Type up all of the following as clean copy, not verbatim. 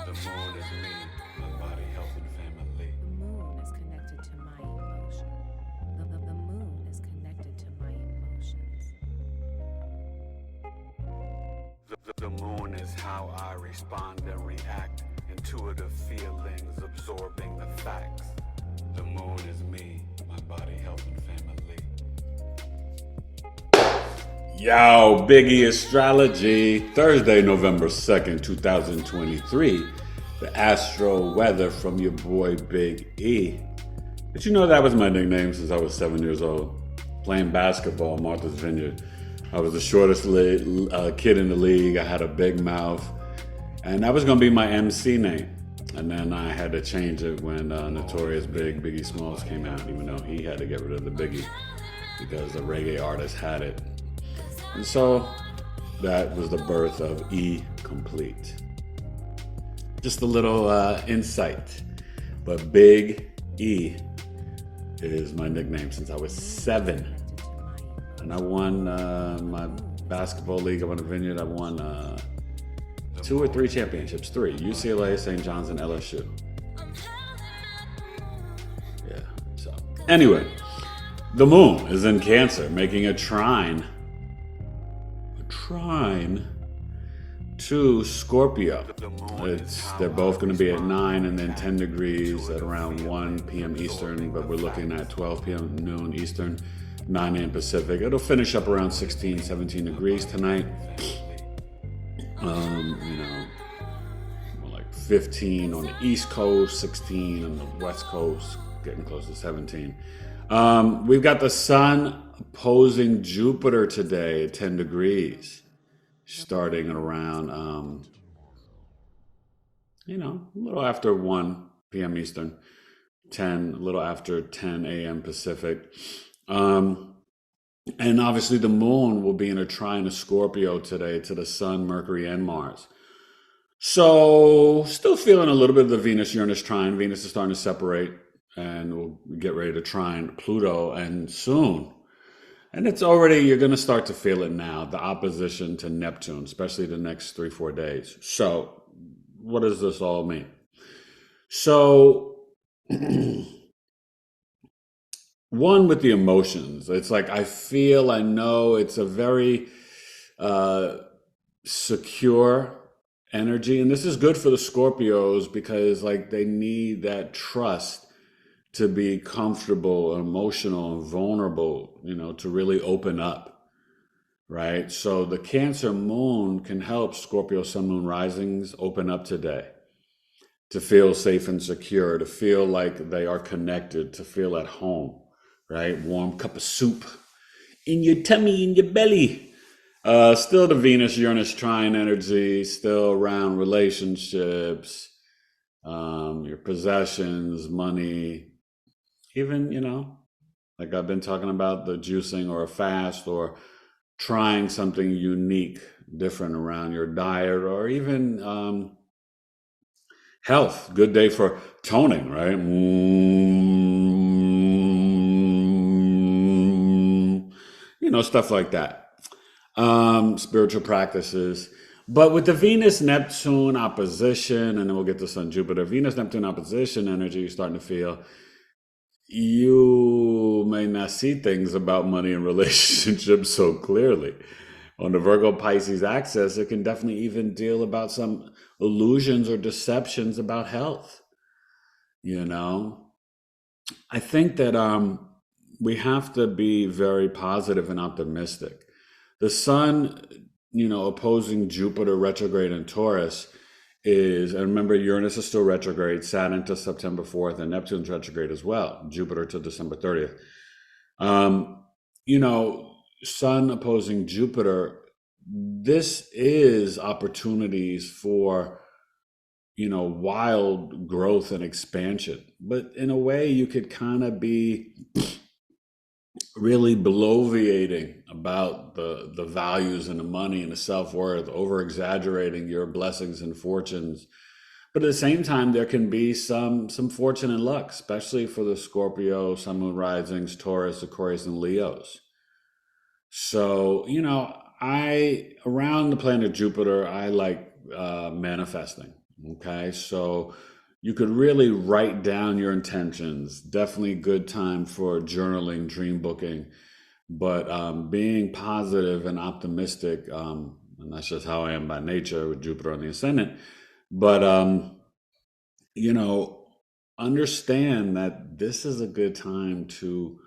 The moon is me, my body, health, and family. The moon is connected to my emotion. The moon is connected to my emotions. The moon is how I respond and react. Intuitive feelings, absorbing the facts. The moon is me, my body, health, and family. Yo, Biggie Astrology, Thursday, November 2nd, 2023. The Astro-Weather from your boy Big E. Did you know that was my nickname since I was 7 years old? Playing basketball in Martha's Vineyard. I was the shortest kid in the league. I had a big mouth. And that was going to be my MC name. And then I had to change it when Notorious Big, Biggie Smalls came out, even though he had to get rid of the Biggie because the reggae artist had it. And so that was the birth of E Complete. Just a little insight. But Big E is my nickname since I was 7. And I won my basketball league. I won the Vineyard. I won 2 or 3 championships. 3. UCLA, St. John's, and LSU. Yeah. So anyway, the moon is in Cancer, making a trine to Scorpio. They're both going to be at 9 and then 10 degrees at around 1 p.m. Eastern, but we're looking at 12 p.m. noon Eastern, 9 a.m. Pacific. It'll finish up around 16, 17 degrees tonight. Like 15 on the East Coast, 16 on the West Coast, getting close to 17. We've got the sun opposing Jupiter today at 10 degrees, starting at around, a little after 1 p.m. Eastern, a little after 10 a.m. Pacific. And obviously the moon will be in a trine of Scorpio today to the sun, Mercury, and Mars. So still feeling a little bit of the Venus-Uranus trine. Venus is starting to separate, and we'll get ready to trine Pluto and soon. And it's already, you're going to start to feel it now, the opposition to Neptune, especially the next 3-4 days. So what does this all mean? So one, with the emotions, it's like I know it's a very secure energy. And this is good for the Scorpios because like they need that trust to be comfortable, emotional, and vulnerable, to really open up, right? So the Cancer moon can help Scorpio sun, moon risings open up today, to feel safe and secure, to feel like they are connected, to feel at home, right? Warm cup of soup in your tummy, in your belly. Still the Venus-Uranus trine energy, still around relationships, your possessions, money, even, like I've been talking about the juicing or a fast or trying something unique, different around your diet, or even health. Good day for toning, right? Stuff like that. Spiritual practices. But with the Venus-Neptune opposition, and then we'll get to Sun-Jupiter, Venus-Neptune opposition energy, you're starting to feel you may not see things about money and relationships so clearly. On the Virgo-Pisces axis, it can definitely even deal about some illusions or deceptions about health. I think that we have to be very positive and optimistic. The sun, opposing Jupiter retrograde in Taurus and remember, Uranus is still retrograde, Saturn to September 4th, and Neptune's retrograde as well, Jupiter to December 30th. Sun opposing Jupiter, this is opportunities for, wild growth and expansion. But in a way, you could kind of be really bloviating about the values and the money and the self-worth, over-exaggerating your blessings and fortunes. But at the same time, there can be some fortune and luck, especially for the Scorpio, Sun, Moon risings, Taurus, Aquarius, and Leos. So, around the planet Jupiter, I like manifesting. Okay, so you could really write down your intentions. Definitely good time for journaling, dream booking, but being positive and optimistic, and that's just how I am by nature with Jupiter on the ascendant. But you know, understand that this is a good time to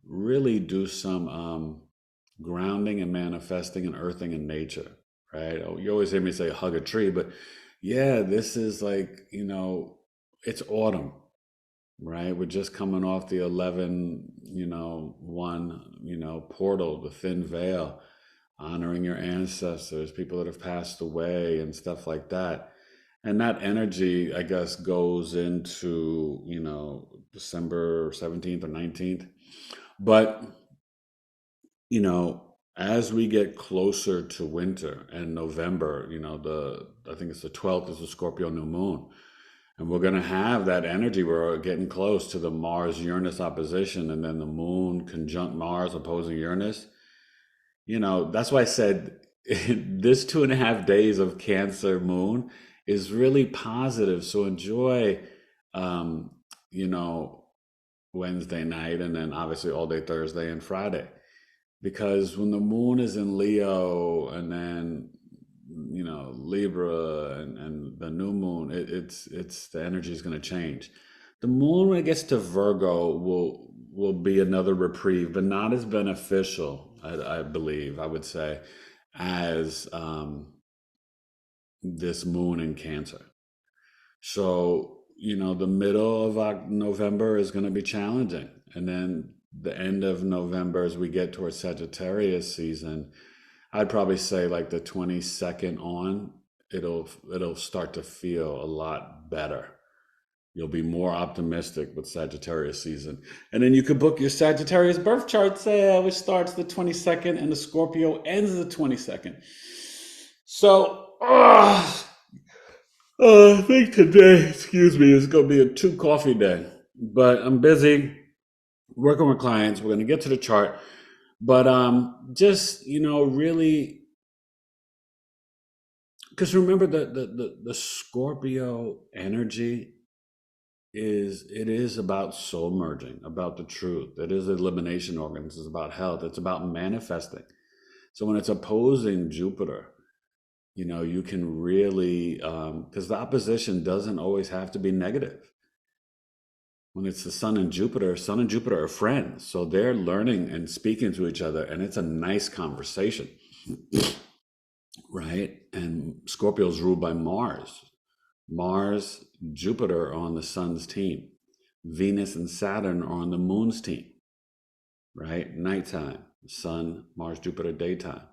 really do some grounding and manifesting and earthing in nature, right? Oh, you always hear me say hug a tree, but yeah, this is like, it's autumn, right? We're just coming off the 11, 1, portal, the thin veil, honoring your ancestors, people that have passed away and stuff like that. And that energy, I guess, goes into, December 17th or 19th. But, as we get closer to winter and November, I think it's the 12th is the Scorpio new moon. And we're going to have that energy. We're getting close to the Mars Uranus opposition, and then the moon conjunct Mars opposing Uranus. That's why I said this 2.5 days of Cancer moon is really positive. So enjoy, um, you know, Wednesday night, and then obviously all day Thursday and Friday. Because when the moon is in Leo, and then Libra, and the new moon, it's the energy is going to change. The moon, when it gets to Virgo, will be another reprieve, but not as beneficial, I believe, I would say, as this moon in Cancer. So, the middle of November is going to be challenging. And then the end of November, as we get towards Sagittarius season, I'd probably say like the 22nd on, it'll start to feel a lot better. You'll be more optimistic with Sagittarius season. And then you could book your Sagittarius birth chart sale, which starts the 22nd and the Scorpio ends the 22nd. So, I think today, excuse me, is going to be a 2 coffee day. But I'm busy working with clients. We're going to get to the chart. But just, really, because remember the Scorpio energy is about soul merging, about the truth. It is elimination organs. It's about health. It's about manifesting. So when it's opposing Jupiter, you can really, because the opposition doesn't always have to be negative. When it's the Sun and Jupiter are friends. So they're learning and speaking to each other, and it's a nice conversation, right? And Scorpio's ruled by Mars. Mars, Jupiter are on the Sun's team. Venus and Saturn are on the Moon's team, right? Nighttime, Sun, Mars, Jupiter, daytime.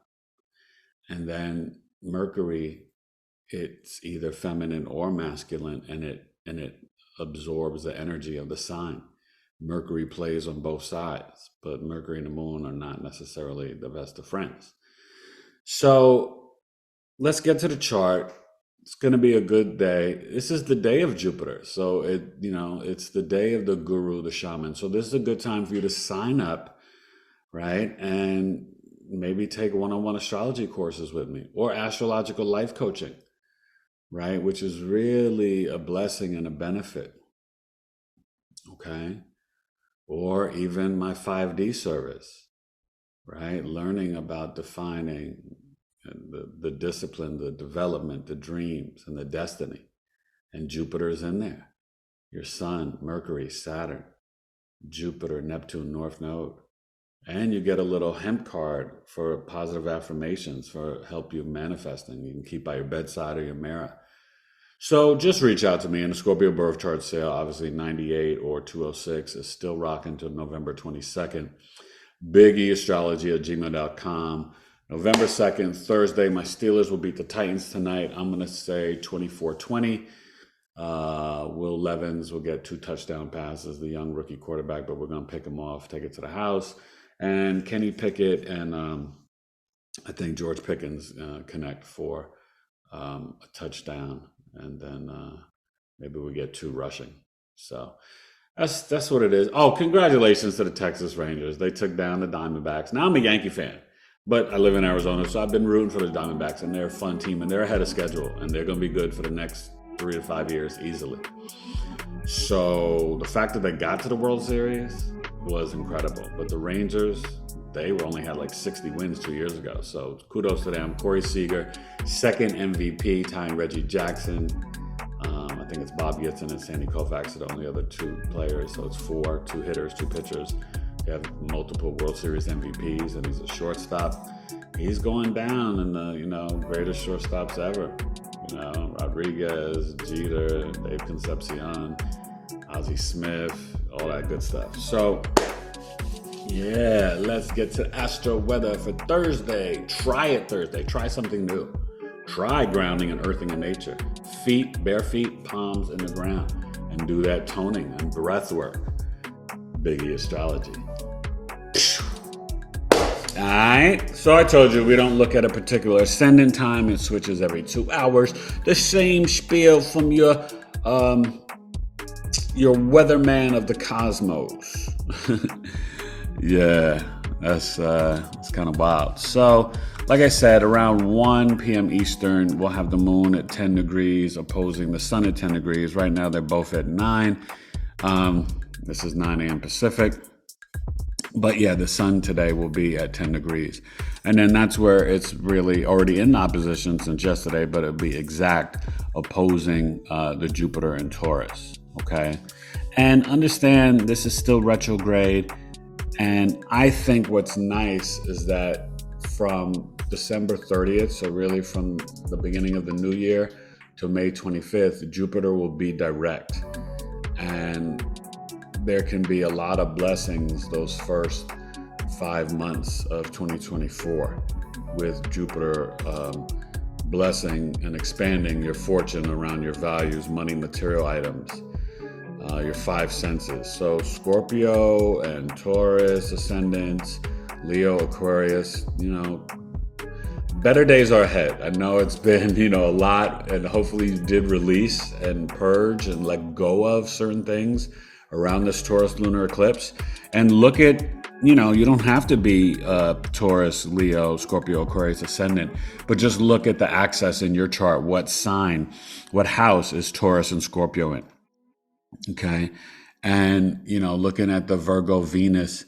And then Mercury, it's either feminine or masculine, and it absorbs the energy of the sign. Mercury plays on both sides, but Mercury and the moon are not necessarily the best of friends. So let's get to the chart. It's going to be a good day. This is the day of Jupiter. So it's the day of the guru, the shaman. So this is a good time for you to sign up, right? And maybe take one-on-one astrology courses with me, or astrological life coaching, right? Which is really a blessing and a benefit. Okay. Or even my 5D service, right? Learning about defining the discipline, the development, the dreams, and the destiny. And Jupiter is in there. Your Sun, Mercury, Saturn, Jupiter, Neptune, North Node. And you get a little hemp card for positive affirmations for help you manifesting. You can keep by your bedside or your mirror. So just reach out to me in the Scorpio birth chart sale. Obviously 98 or 206 is still rocking till November 22nd. BigEAstrology@gmail.com. November 2nd, Thursday, my Steelers will beat the Titans tonight. I'm going to say 24-20. Will Levens will get 2 touchdown passes, the young rookie quarterback, but we're going to pick him off, take it to the house. And Kenny Pickett and I think George Pickens connect for a touchdown. And then maybe we get 2 rushing. So that's what it is. Oh, congratulations to the Texas Rangers. They took down the Diamondbacks. Now I'm a Yankee fan, but I live in Arizona, so I've been rooting for the Diamondbacks, and they're a fun team, and they're ahead of schedule, and they're going to be good for the next 3 to 5 years easily. So the fact that they got to the World Series was incredible. But the Rangers, they only had like 60 wins 2 years ago. So kudos to them. Corey Seager, second MVP, tying Reggie Jackson. I think it's Bob Gibson and Sandy Koufax are the only other two players. So it's four, two hitters, two pitchers. They have multiple World Series MVPs, and he's a shortstop. He's going down in the greatest shortstops ever. Rodriguez, Jeter, Dave Concepcion, Ozzie Smith, all that good stuff. So, yeah, let's get to Astro Weather for Thursday. Try it Thursday. Try something new. Try grounding and earthing in nature. Feet, bare feet, palms in the ground. And do that toning and breath work. Biggie Astrology. Alright, so I told you we don't look at a particular ascendant time. It switches every 2 hours. The same spiel from your weatherman of the cosmos. Yeah, that's kind of wild. So, like I said, around 1 p.m. Eastern, we'll have the moon at 10 degrees opposing the sun at 10 degrees. Right now, they're both at 9. This is 9 a.m. Pacific. But yeah, the sun today will be at 10 degrees. And then that's where it's really already in opposition since yesterday, but it'll be exact opposing the Jupiter in Taurus, okay? And understand this is still retrograde. And I think what's nice is that from December 30th, so really from the beginning of the new year to May 25th, Jupiter will be direct. And there can be a lot of blessings those first 5 months of 2024 with Jupiter blessing and expanding your fortune around your values, money, material items, your 5 senses. So Scorpio and Taurus ascendants, Leo, Aquarius, better days are ahead. I know it's been, a lot, and hopefully you did release and purge and let go of certain things around this Taurus lunar eclipse. And look at, you don't have to be Taurus, Leo, Scorpio, Aquarius ascendant, but just look at the axis in your chart. What sign, what house is Taurus and Scorpio in? Okay. And, looking at the Virgo Venus.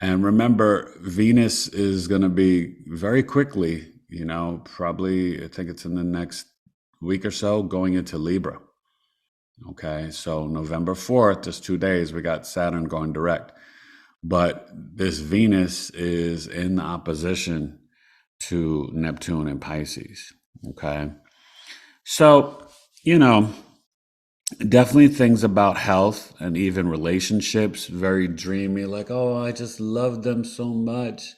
And remember, Venus is going to be very quickly, probably, I think it's in the next week or so, going into Libra. Okay, so November 4th, just 2 days, we got Saturn going direct. But this Venus is in opposition to Neptune and Pisces. Okay, so, definitely things about health and even relationships, very dreamy, like, oh, I just love them so much.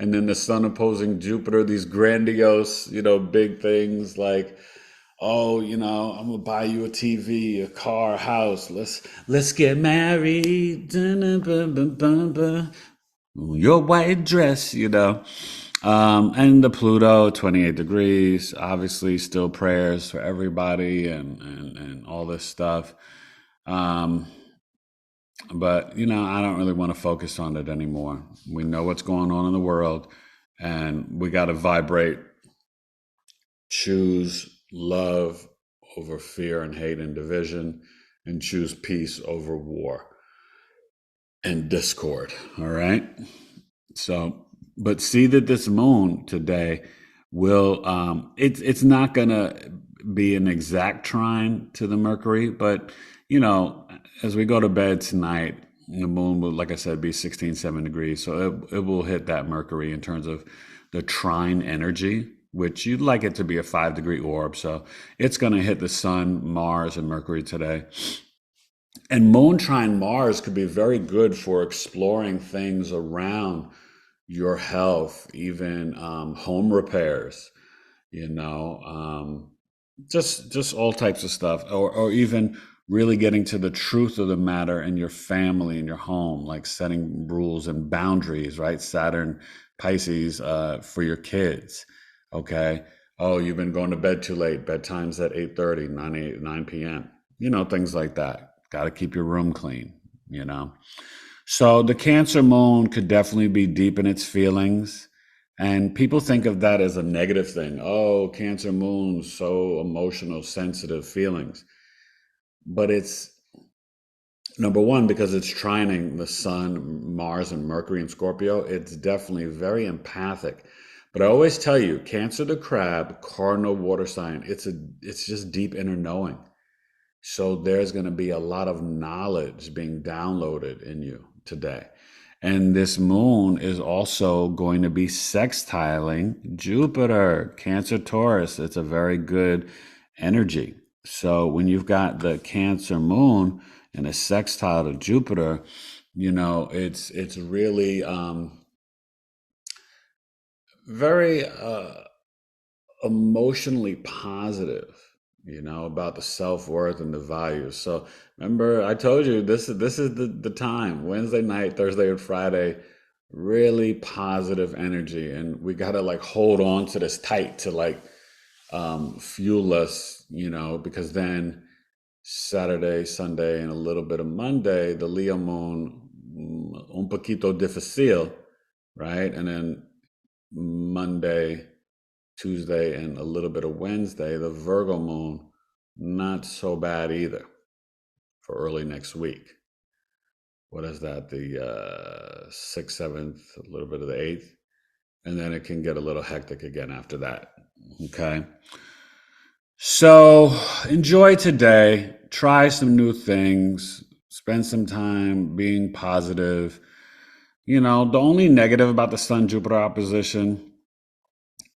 And then the sun opposing Jupiter, these grandiose, big things like, oh, I'm gonna buy you a TV, a car, a house. Let's get married. Your white dress, and the Pluto, 28 degrees. Obviously, still prayers for everybody and all this stuff. But I don't really want to focus on it anymore. We know what's going on in the world, and we got to vibrate. Choose love over fear and hate and division, and choose peace over war and discord. All right. So, but see that this moon today will, it's not going to be an exact trine to the Mercury, but, as we go to bed tonight, the moon will, like I said, be 16-7 degrees. So it will hit that Mercury in terms of the trine energy, which you'd like it to be a 5-degree orb. So it's going to hit the sun, Mars, and Mercury today. And moon trine Mars could be very good for exploring things around your health, even home repairs, just all types of stuff, or even really getting to the truth of the matter in your family, in your home, like setting rules and boundaries, right? Saturn, Pisces, for your kids. Okay. Oh, you've been going to bed too late. Bedtime's at 8:30, 9 p.m. Things like that. Got to keep your room clean, So the Cancer moon could definitely be deep in its feelings And people think of that as a negative thing. Oh, Cancer moon, so emotional, sensitive feelings. But it's number one, because it's trining the sun, Mars, and Mercury in Scorpio, it's definitely very empathic. But I always tell you, Cancer the crab, cardinal water sign, it's just deep inner knowing. So there's going to be a lot of knowledge being downloaded in you today. And this moon is also going to be sextiling Jupiter, Cancer Taurus. It's a very good energy. So when you've got the Cancer moon and a sextile to Jupiter, it's really very emotionally positive, about the self-worth and the values. So remember, I told you this is the time, Wednesday night, Thursday and Friday, really positive energy. And we gotta like hold on to this tight to like fuel us, because then Saturday, Sunday, and a little bit of Monday, the Leo moon, un poquito difícil, right? And then Monday, Tuesday, and a little bit of Wednesday, the Virgo moon, not so bad either for early next week. What is that? The 6th, 7th, a little bit of the 8th. And then it can get a little hectic again after that. Okay. So enjoy today. Try some new things. Spend some time being positive. The only negative about the Sun Jupiter opposition,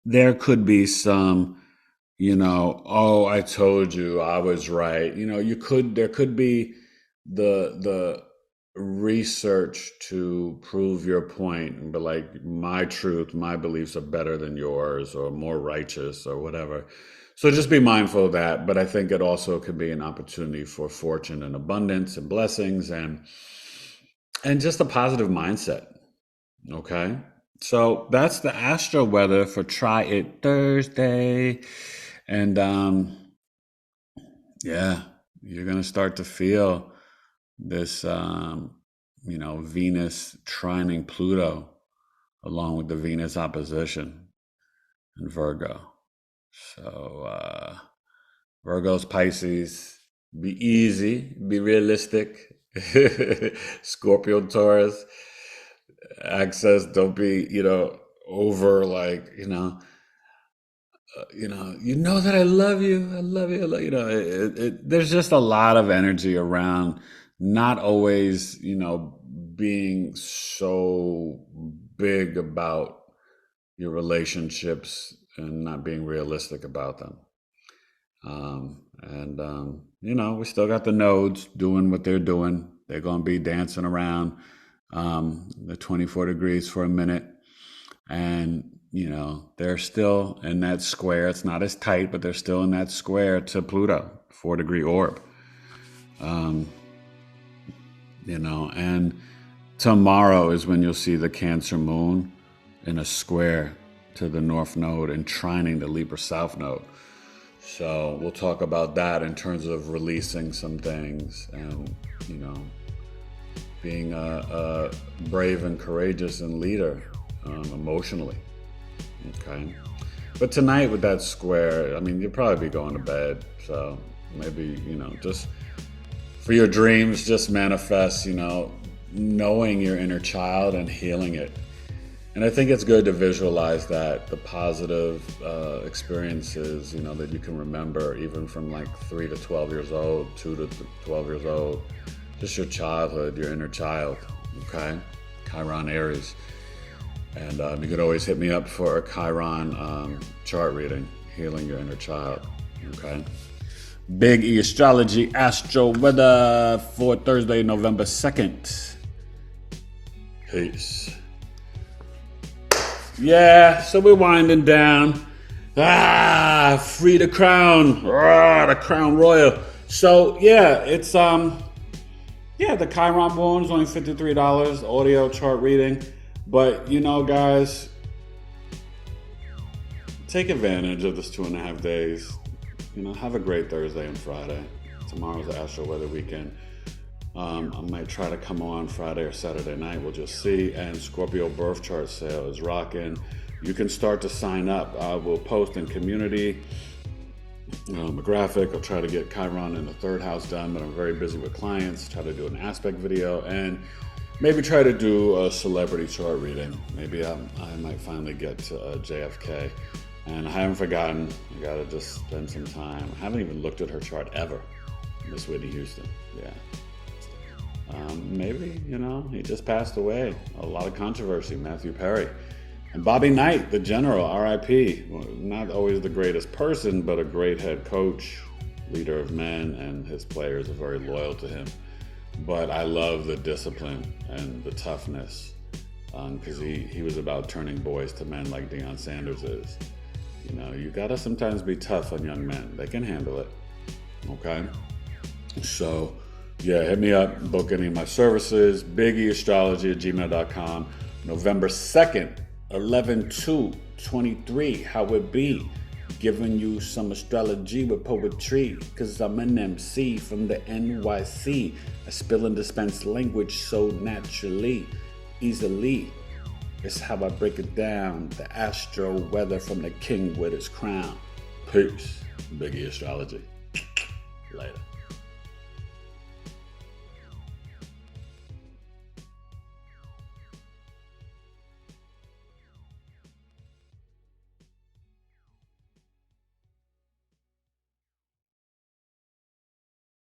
there could be some, oh, I told you I was right. There could be the research to prove your point, but like my truth, my beliefs are better than yours or more righteous or whatever. So just be mindful of that. But I think it also could be an opportunity for fortune and abundance and blessings and just a positive mindset. Okay. So that's the astro weather for Try It Thursday. And yeah, you're going to start to feel this, Venus trining Pluto along with the Venus opposition in Virgo. So Virgo's Pisces, be easy, be realistic. Scorpio Taurus, access, don't be, over like, that I love you. I love you. There's just a lot of energy around not always, being so big about your relationships and not being realistic about them. We still got the nodes doing what they're doing. They're going to be dancing around the 24 degrees for a minute. And, they're still in that square. It's not as tight, but they're still in that square to Pluto, 4-degree orb. And tomorrow is when you'll see the Cancer moon in a square to the North Node and trining the Libra South Node. So we'll talk about that in terms of releasing some things and, being a brave and courageous and leader emotionally. Okay. But tonight with that square, you'll probably be going to bed. So maybe, just for your dreams, just manifest, knowing your inner child and healing it. And I think it's good to visualize that, the positive experiences, that you can remember even from like 3 to 12 years old, 2 to 12 years old, just your childhood, your inner child, okay? Chiron Aries. And you could always hit me up for a Chiron chart reading, healing your inner child, okay? Big E Astrology, Astro-Weather for Thursday, November 2nd. Peace. Yeah, so we're winding down. Free the crown. The crown royal. So yeah, it's the Chiron moon is only $53, audio chart reading. But guys, take advantage of this 2.5 days. Have a great Thursday and Friday. Tomorrow's the Astro-Weather weekend. I might try to come on Friday or Saturday night. We'll just see. And Scorpio birth chart sale is rocking. you can start to sign up. I will post in community a graphic. I'll try to get Chiron in the third house done, but I'm very busy with clients. Try to do an aspect video and maybe try to do a celebrity chart reading. Maybe I might finally get to JFK. And I haven't forgotten. I gotta just spend some time. I haven't even looked at her chart ever. Miss Whitney Houston. Yeah. Maybe, he just passed away. A lot of controversy, Matthew Perry. And Bobby Knight, the general, RIP. Well, not always the greatest person, but a great head coach, leader of men, and his players are very loyal to him. But I love the discipline and the toughness, because he was about turning boys to men like Deion Sanders is. You gotta sometimes be tough on young men. They can handle it, okay? So, yeah, hit me up, book any of my services, biggieastrology@gmail.com. November 2nd, 11/2/23, how it be? Giving you some astrology with poetry, cause I'm an MC from the NYC. I spill and dispense language so naturally, easily. It's how I break it down, the astro-weather from the king with his crown. Peace, Biggie Astrology. Later.